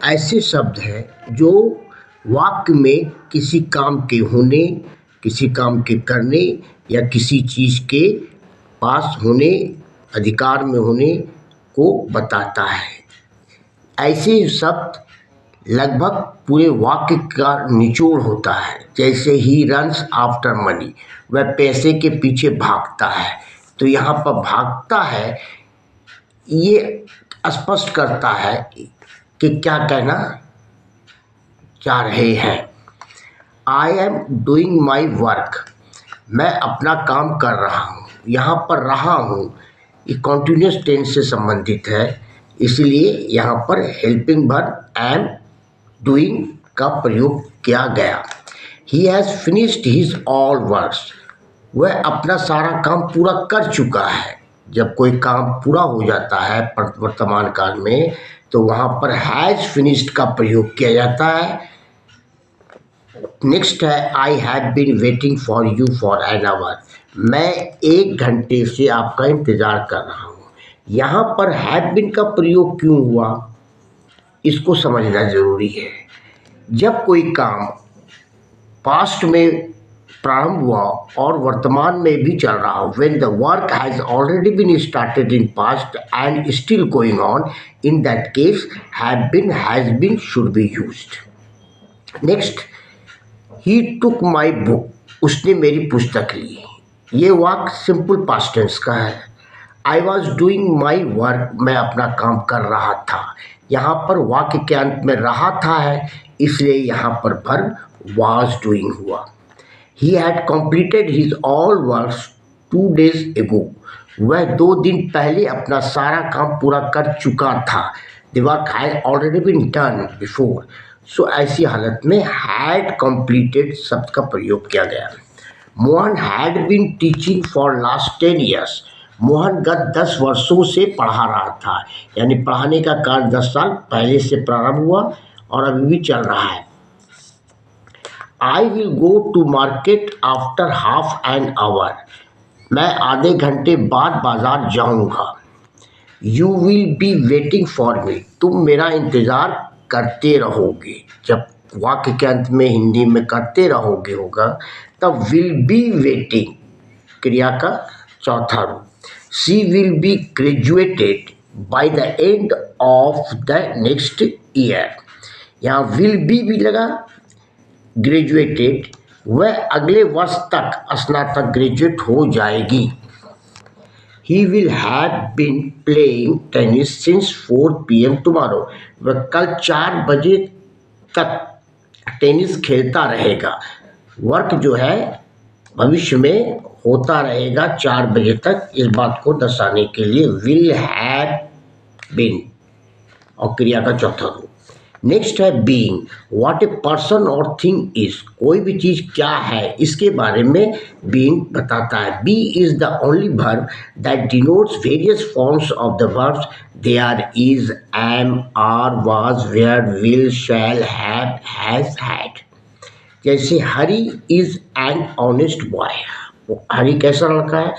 ऐसे शब्द हैं जो वाक्य में किसी काम के होने, किसी काम के करने या किसी चीज़ के पास होने, अधिकार में होने को बताता है। ऐसे शब्द लगभग पूरे वाक्य का निचोड़ होता है। जैसे ही रन्स आफ्टर मनी, वह पैसे के पीछे भागता है। तो यहाँ पर भागता है ये स्पष्ट करता है कि क्या कहना चाह रहे हैं। I am doing my work, मैं अपना काम कर रहा हूँ। यहाँ पर रहा हूँ ये कॉन्टिन्यूस टेंस से संबंधित है, इसलिए यहाँ पर हेल्पिंग वर्ब एम डूइंग का प्रयोग किया गया। He has finished his all works, वह अपना सारा काम पूरा कर चुका है। जब कोई काम पूरा हो जाता है वर्तमान काल में तो वहाँ पर हैज़ फिनिश्ड का प्रयोग किया जाता है। नेक्स्ट है I have been waiting for you for an hour, मैं 1 घंटे से आपका इंतज़ार कर रहा हूँ। यहाँ पर हैव बीन का प्रयोग क्यों हुआ इसको समझना ज़रूरी है। जब कोई काम पास्ट में प्रारंभ हुआ और वर्तमान में भी चल रहा हो, when the work has already been started in past and still going on, in that case have been, has been should be used. Next, he took my book, उसने मेरी पुस्तक ली। ये वाक्य सिंपल पास्ट टेंस का है। I was doing my work, मैं अपना काम कर रहा था। यहाँ पर वाक्य के अंत में रहा था है, इसलिए यहाँ पर वर्ब was doing हुआ। He had completed his all works 2 days ago, वह 2 दिन पहले अपना सारा काम पूरा कर चुका था। The work had already been done before, so ऐसी हालत में had completed शब्द का प्रयोग किया गया। Mohan had been teaching for last 10 years, Mohan गत 10 वर्षों से पढ़ा रहा था, यानी पढ़ाने का कार्य 10 साल पहले से प्रारंभ हुआ और अभी भी चल रहा है। I will go to market after half an hour, मैं आधे घंटे बाद बाजार जाऊंगा। You will be waiting for me, तुम मेरा इंतज़ार करते रहोगे। जब वाक्य के अंत में हिंदी में करते रहोगे होगा तब will be waiting क्रिया का चौथा रूप। She will be graduated by the end of the next year, यहाँ will be भी लगा। ग्रेजुएटेड, वह अगले वर्ष तक स्नातक ग्रेजुएट हो जाएगी। He will have been playing tennis since 4 PM tomorrow, वह कल 4 बजे तक टेनिस खेलता रहेगा। वर्क जो है भविष्य में होता रहेगा 4 बजे तक, इस बात को दर्शाने के लिए विल हैव बीन और क्रिया का चौथा रूप। नेक्स्ट है बीइंग, व्हाट ए पर्सन और थिंग इज, कोई भी चीज़ क्या है इसके बारे में बीइंग बताता है। Be is the only verb that denotes various forms of the verbs there, is, am, are, was, were, will, shall, have, has, had. जैसे Hari is an honest boy, Hari कैसा लड़का है?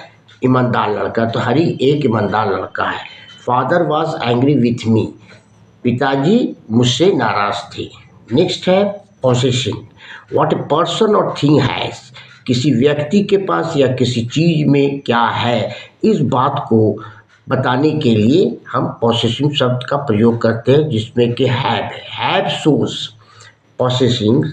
ईमानदार लड़का, तो हरी एक ईमानदार लड़का है। Father was angry with me, पिताजी मुझसे नाराज थे। नेक्स्ट है पॉसेसिंग, व्हाट ए पर्सन और थिंग हैज़, किसी व्यक्ति के पास या किसी चीज़ में क्या है, इस बात को बताने के लिए हम पॉसेसिंग शब्द का प्रयोग करते हैं, जिसमें कि have shows possessing,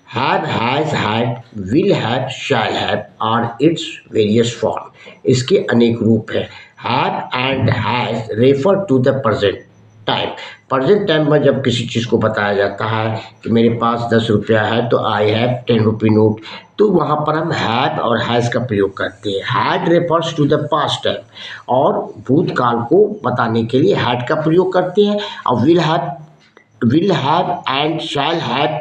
have, has, had, will have, shall have or its various form, इसके अनेक रूप हैं। Have and has refer to the present time, present time में जब किसी चीज़ को बताया जाता है कि मेरे पास 10 रुपया है तो आई हैव 10 रुपी नोट, तो वहाँ पर हम हैव और हैज़ का प्रयोग करते हैं। Had refers to the past time और भूतकाल को बताने के लिए हैड का प्रयोग करते हैं। और will have and shall have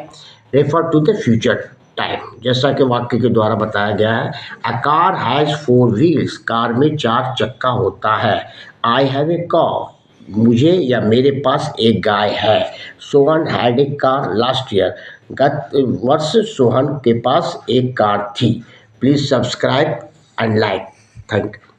refer to the future time, जैसा कि वाक्य के द्वारा बताया गया है। A car has 4 wheels, car में 4 चक्का होता है। आई हैव ए कॉ, मुझे या मेरे पास एक गाय है। Sohan had a car last year, गत वर्ष सोहन के पास एक कार थी। Please subscribe and like. Thank you.